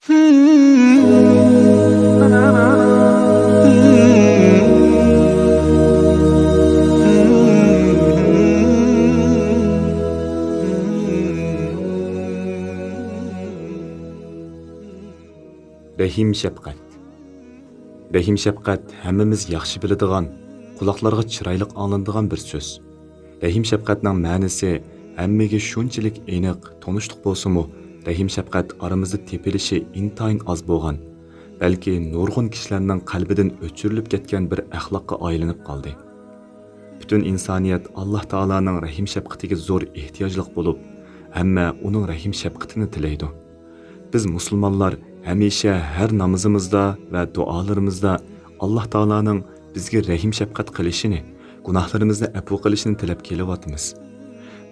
Rəhim şəfqət. Rəhim şəfqət həmmimiz yaxşı biladigan, quloqlarga chiroyli anglanadigan bir so'z. Rəhim şəfqətning ma'nosi hammaga shunchalik aniq, tanishliq bo'lsa-mu, rəhim şəfqət aramizda tepilishi intayin az bo'lgan, balki nurg'un kishilarning qalbidan o'chirilib ketgan bir axloqqa aylanib qoldi. Butun insoniyat Alloh taolaning rəhim şəfqətiga zo'r ehtiyojliq bo'lib, hamma uning rəhim şəfqətini tilaydi. Biz musulmonlar hamisha har namozimizda va duolarimizda Alloh taolaning bizga rahim shafqat qilishini, gunohlarimizni afv qilishini tilab kelyapmiz.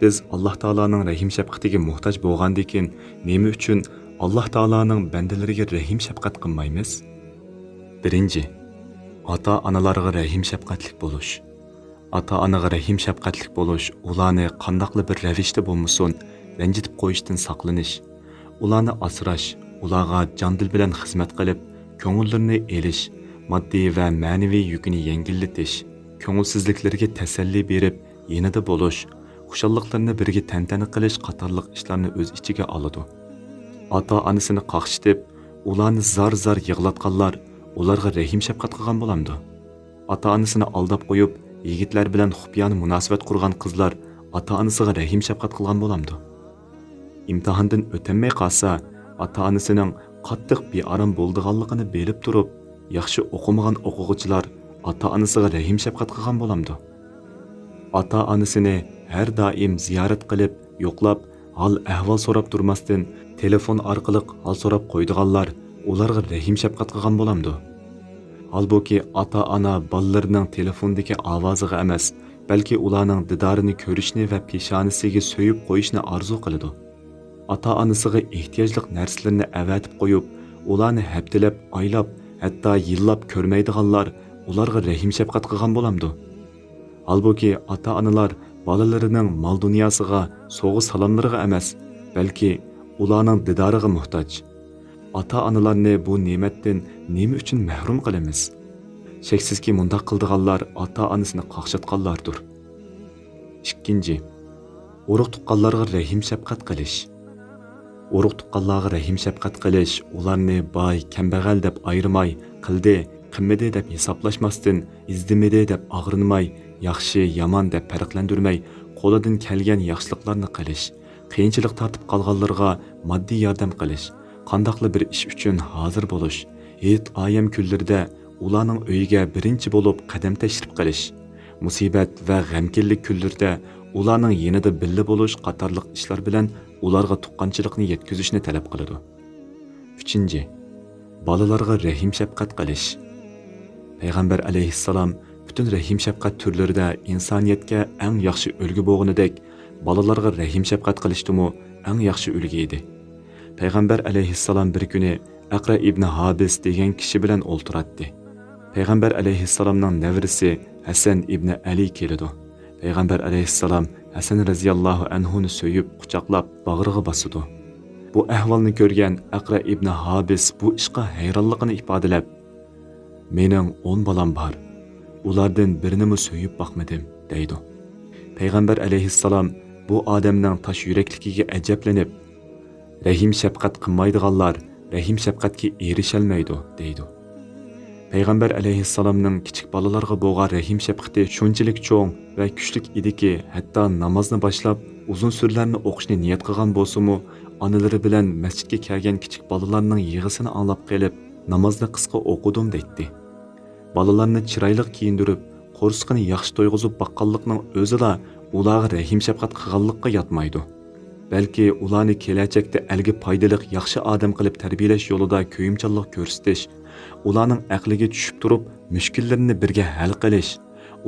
Biz Alloh taolaning rahim shafqatiga muhtoj bo'lgandan nima uchun Alloh taolaning bandalariga rahim shafqat qilmaymiz? Birinchi, ota-onalarga rahim shafqatlik bo'lish. Ota-onaga rahim shafqatlik bo'lish, ularni qandoqli bir ravishda bo'lmasin, ranjitib qo'yishdan saqlanish, ularni asrash, ularga jon-dil bilan xizmat qilib, ko'ngillarini elish, moddiy va ma'naviy yukini yengillatish, ko'ngilsizliklarga tasalli berib, yanada bo'lish, xushalliqlarni birga tantana qilish qatorliq ishlarni o'z ichiga oladi. Ota-onasini qaqshitib, ularni zar-zar yig'latganlar, ularga rahim shafqat qilgan bo'lamdi. Ota-onasini aldab qo'yib, yigitlar bilan xufiyona munosabat qurgan qizlar ota-onasiga rahim shafqat qilgan bo'lamdi. İmtihondan o'tolmay qolsa, ota-onasining qattiq bearam bo'lganligini bilib turib, yaxshi o'qimagan o'quvchilar ota-onasiga rahim shafqat qilgan bo'lamdi. Ota-onasini har doim ziyorat qilib, yo'qlab, hol ahvol so'rab turmasdan telefon orqali hol so'rab qo'ydiganlar ularga rahim shafqat qilgan bo'lamdi. Halbuki ota-ona bolalarining telefondagi ovoziga emas, balki ularning didorini ko'rishni va peshonasiga so'yib qo'yishni orzu qiladi. Ota-onasiga ehtiyojli narsalarni avatib qo'yib, ularni haftalab, oylab, hatto yillab ko'rmaydiganlar ularga rahim shafqat qilgan bo'lamdi. Halbuki ota-onalar bolalarining mol dunyosiga, so'g'i salomlariga emas, balki ularning didoriga muhtoj. Ota-onalarni bu ne'matdan nima uchun mahrum qilamiz? Shaksizki mundoq qildiganlar ota-onasini qaqshatganlardir. Ikkinchi, urug' tuqqanlarga rahim shafqat qilish. Urug' tuqqanlarga rahim shafqat qilish, ularni boy, kambag'al deb ayirmay, qildi, qilmadi deb hisoblashmasdan, izdimidi deb og'rinmay, yaxshi, yomon deb farqlantirmay, qo'lidan kelgan yaxshiliklarni qilish, qiyinchilik tortib qolganlarga moddiy yordam qilish, qandoqli bir ish uchun hozir bo'lish, hech oyam kunlarda ularning uyiga birinchi bo'lib qadam tashrif qilish, musibat va g'amkinlik kunlarda ularning yanida birga bo'lish qatorliq ishlar bilan ularga tuqqanchilikni yetkazishni talab qiladi. 3. Bolalarga rahim shafqat qilish. Payg'ambar alayhissalom butun rahim shafqat turlarida insoniyatga eng yaxshi ulgu bo'lganidek, bolalarga rahim shafqat qilishdimi eng yaxshi ulgu edi. Payg'ambar alayhissalom bir kuni Aqra ibn Habis degan kishi bilan o'ltiradi. Payg'ambar alayhissalomning nevarasi Hasan ibn Ali keladi. Payg'ambar alayhissalom Hasan raziyallohu anhuni so'yib, quchoqlab, bag'riga bosadi. Bu ahvolni ko'rgan Aqra ibn Habis bu ishqa hayronligini ifodalab, "Mening 10 bolam bor. Ulardan birini so'yib boqmadim", deydi. Payg'ambar alayhissalom bu odamning tosh yurakligiga ajablanib, "Rahim shafqat qilmaydiganlar rahim shafqatga erisholmaydi", deydi. Payg'ambar alayhissalomning kichik bolalarga bo'lgan rahim shafqati shunchalik cho'ng va kuchli ediki, hatto namozni boshlab uzun surlarni o'qishni niyat qilgan bo'lsa-mu, onalari bilan masjidga kelgan kichik bolalarning yig'isini anglab qelib, namozni qisqa o'qidim deydi. Bolalarni chiroyli kiyindirib, qo'rsqini yaxshi to'yg'izib baqqanlikning o'zida ularga rahim shafqat qilganlikqa yotmaydi. Balki ularni kelajakda algi foydali yaxshi odam qilib tarbiyalash yo'lida ko'yimchanlik ko'rsatish, ularning aqliga tushib turib, mushkullarini birga hal qilish,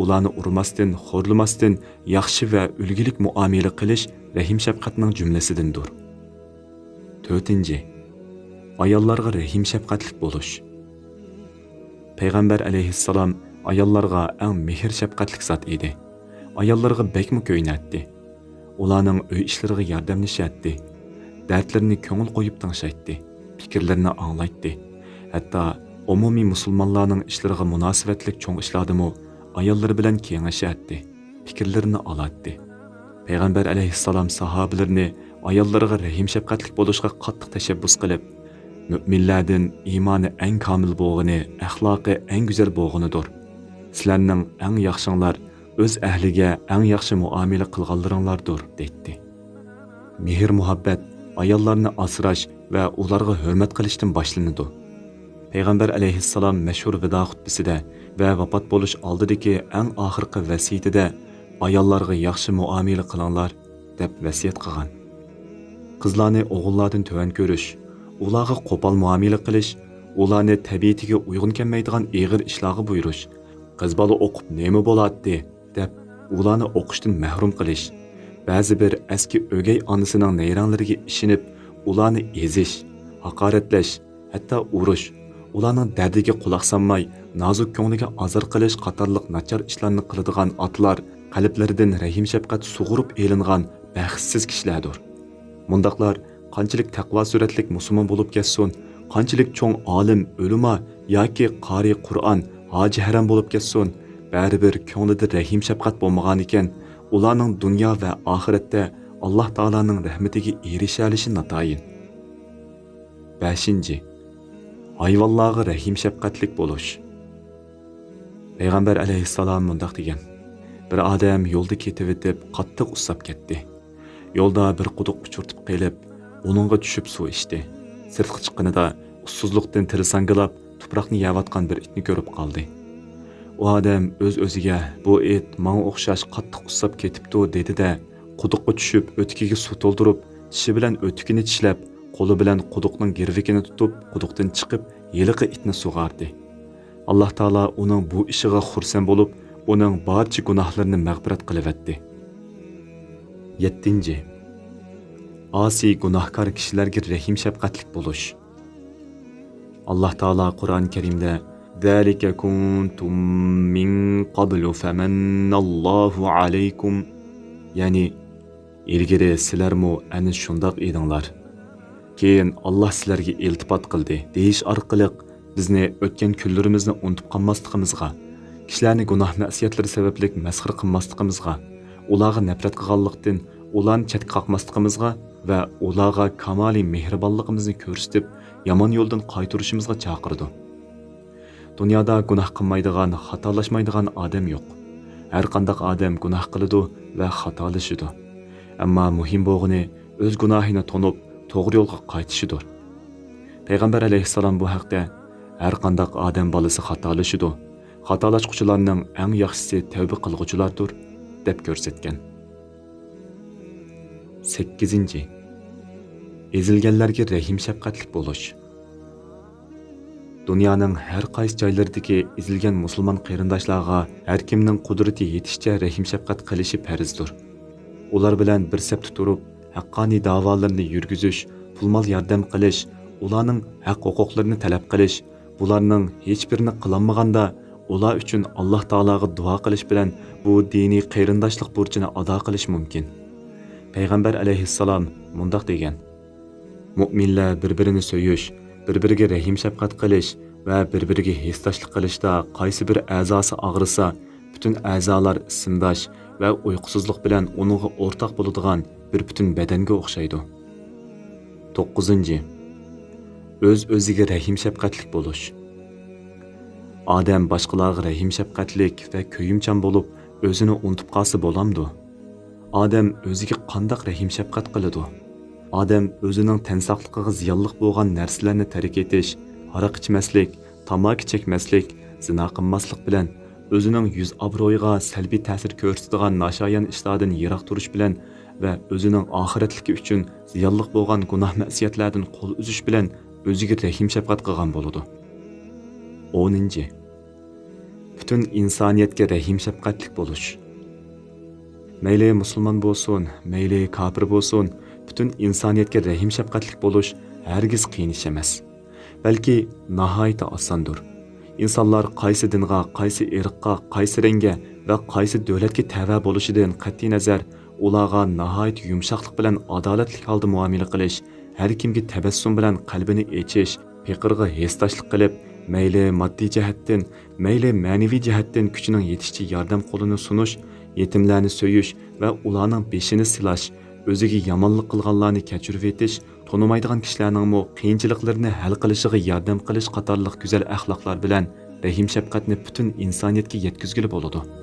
ularni urmasdan, xo'rlamasdan yaxshi va ulgilik muomala qilish rahim shafqatning jumlasidandir. 4. Ayollarga rahim shafqatlik bo'lish. Payg'ambar alayhissalom ayollarga eng mehr shafqatlik zot edi. Ayollarga bekmi ko'ynatdi. Ularning uy ishlariga yordamlashatdi. Dardlarini ko'ngil qo'yib tingshaytdi. fikrlarini anglaytdi. Hatto umumiy musulmonlarning ishlariga munosabatlik cho'ng ishlardimi ayollar bilan kengashadi, fikrlarini olatdi. Payg'ambar alayhissalom sahobalarni ayollarga rahim shafqatlik bo'lishga qattiq tashabbus qilib, mu'minlardan iymoni eng komil bo'lg'ini, axloqi eng go'zal bo'lg'inidir. Sizlarning eng yaxshinglar o'z ahliga eng yaxshi muomala qilganlaringlardir, deydi. Mehr muhabbat ayollarni asrash va ularga hurmat qilishdan boshlanadi. Payg'ambar alayhissalom mashhur vido xutbasida va vafot bo'lish oldidagi eng oxirgi vasiyatida ayollarga yaxshi muomala qilinglar deb vasiyat qilgan. Qizlarni o'g'illardan tuvan ko'rish, ularga qo'pol muomala qilish, ularni tabiatiga uyg'un kelmaydigan ig'ir ishlarga buyurish, qiz bola o'qib nima bo'ladi deb ularni o'qishdan mahrum qilish, ba'zi bir eski o'gay onasining nayranlariga ishinib, ularni ezish, haqoratlash, hatto urush, ularning dardiga quloq solmay, nozik ko'ngliga azor qilish qatorliq nachar ishlarni qiladigan otlar qalblaridan rahim shafqat sug'urib elingan baxtsiz kishilardir. Mundaqlar qanchalik taqvo suratlik musulmon bo'lib ketsin, qanchalik cho'ng olim, ulamo yoki qori Qur'on, hoji haram bo'lib ketsin, baribir ko'nglida rahim shafqat bo'lmagan ekan, ularning dunyo va oxiratda Alloh taolaning rahmatiga erisha olishi natoyin. 5. Hayvonlarga rahim shafqatlik bo'lish. Payg'ambar alayhissalom mundaq degan: bir odam yo'lda ketib o'tib, qattiq usab ketdi. Yo'lda bir quduq uchirtib qelib, uningga tushib suv ichdi. Sirtqa chiqqanida ussuzlikdan tirsangilab, tuproqni yeyotgan bir itni ko'rib qoldi. U odam o'z-o'ziga bu it menga o'xshash qattiq usab ketibdi dedi-da, quduqqa tushib, o'tkiga suv to'ldirib, tishi bilan o'tkini tishlab, qo'li bilan quduqning girvikini tutib, quduqdan chiqib, yiliqi itni sug'ardi. Alloh taolo uning bu ishiga xursand bo'lib, uning barcha gunohlarini mag'firat qilib etdi. 7. Asi gunohkor kishilarga rahim shafqatlik bo'lish. Alloh taolo Qur'oni Karimda "Zalika kuntum min qablu famanallohu alaykum", ya'ni ilgari sizlarmi ana shundoq edinglar. Keyin Alloh sizlarga iltifot qildi deyish orqali bizni o'tgan kunlarimizni unutib qolmasligimizga, kishilarni gunoh ma'siyatlari sababli masxir qilmasligimizga, ularga nafrat qilganlikdan ularni chetga qoqmasligimizga va ularga kamoliy mehribonligimizni ko'rsatib, yomon yo'ldan qaytarishimizga chaqirdi. Dunyoda gunoh qilmaydigan, xatolashmaydigan odam yo'q. Har qanday odam gunoh qiladi va xatolashadi. Ammo muhim bo'lgani o'z gunohini tonib, to'g'ri yo'lga qaytishidir. Payg'ambar alayhissalom bu haqda har qanday odam bolasi xatolashadi. Xatolashquchilarning eng yaxshisi tavba qilg'uvchilardir deb ko'rsatgan. 8. Ezilganlarga rahim shafqatlik bo'lish. Dunyoning har qaysi joylaridagi ezilgan musulmon qarindoshlarga har kimning qudrati yetishicha rahim shafqat qilishi farzdir. Ular bilan bir safda turib, haqqoniy da'volarni yurgizish, pul-mol yordam qilish, ularning haq-huquqlarini talab qilish, bularning hech birini qilolmaganda ular uchun Alloh taologa duo qilish bilan bu diniy qarindoshlik burchini ado qilish mumkin. Payg'ambar alayhissalom mundaq degan: Mu'minlar bir-birini so'yish, bir-biriga rahim shafqat qilish va bir-biriga hesdoshlik qilishda qaysi bir a'zosi og'risa, butun a'zolar ismdosh va uyqusizlik bilan uningga o'rtoq bo'ladigan bir butun badanga o'xshaydi. 9. O'z-o'ziga rahim shafqatlik bo'lish. Odam boshqalarga rahim shafqatlik va ko'yimchan bo'lib, o'zini unutib qolsa bo'lamdi. Odam o'ziga qandoq rahim shafqat qiladi? Odam o'zining tan sog'ligiga ziyonliq bo'lgan narsalarni tark etish, aroq ichmaslik, tamaki chekmaslik, zina qilmaslik bilan o'zining yuz obro'yiga salbiy ta'sir ko'rsatadigan nashoyon ishlardan yiroq turish bilan va o'zining oxiratligi uchun ziyonliq bo'lgan gunoh ma'siyatlardan qo'l uzish bilan o'ziga rahim shafqat qilgan bo'ladi. 10. Butun insoniyatga rahim shafqatlik bo'lish. Mayli musulmon bo'lsin, mayli kofir bo'lsin, butun insoniyatga rahim shafqatlik bo'lish hargiz qiyin ish emas. Balki nihoyatda osondir. İnsanlar qaysi dinga, qaysi irqqa, qaysi rangga va qaysi davlatga tava bo'lishidan qat'iy nazar, ularga nihoyat yumshoqlik bilan adolatli holda muomala qilish har kimga tabassum bilan qalbini echish, fiqirga hesdoshlik qilib, mayli moddiy jihatdan, mayli ma'naviy jihatdan kuchining yetishicha yordam qo'lini sunish, yetimlarni so'yish va ularning beshini silash, o'ziga yomonlik qilganlarni kechirib etish, tonimaydigan kishilarning qiyinchiliklarini hal qilishiga yordam qilish qatorliq go'zal axloqlar bilan rahim shafqatni butun insoniyatga yetkazgili bo'ladi.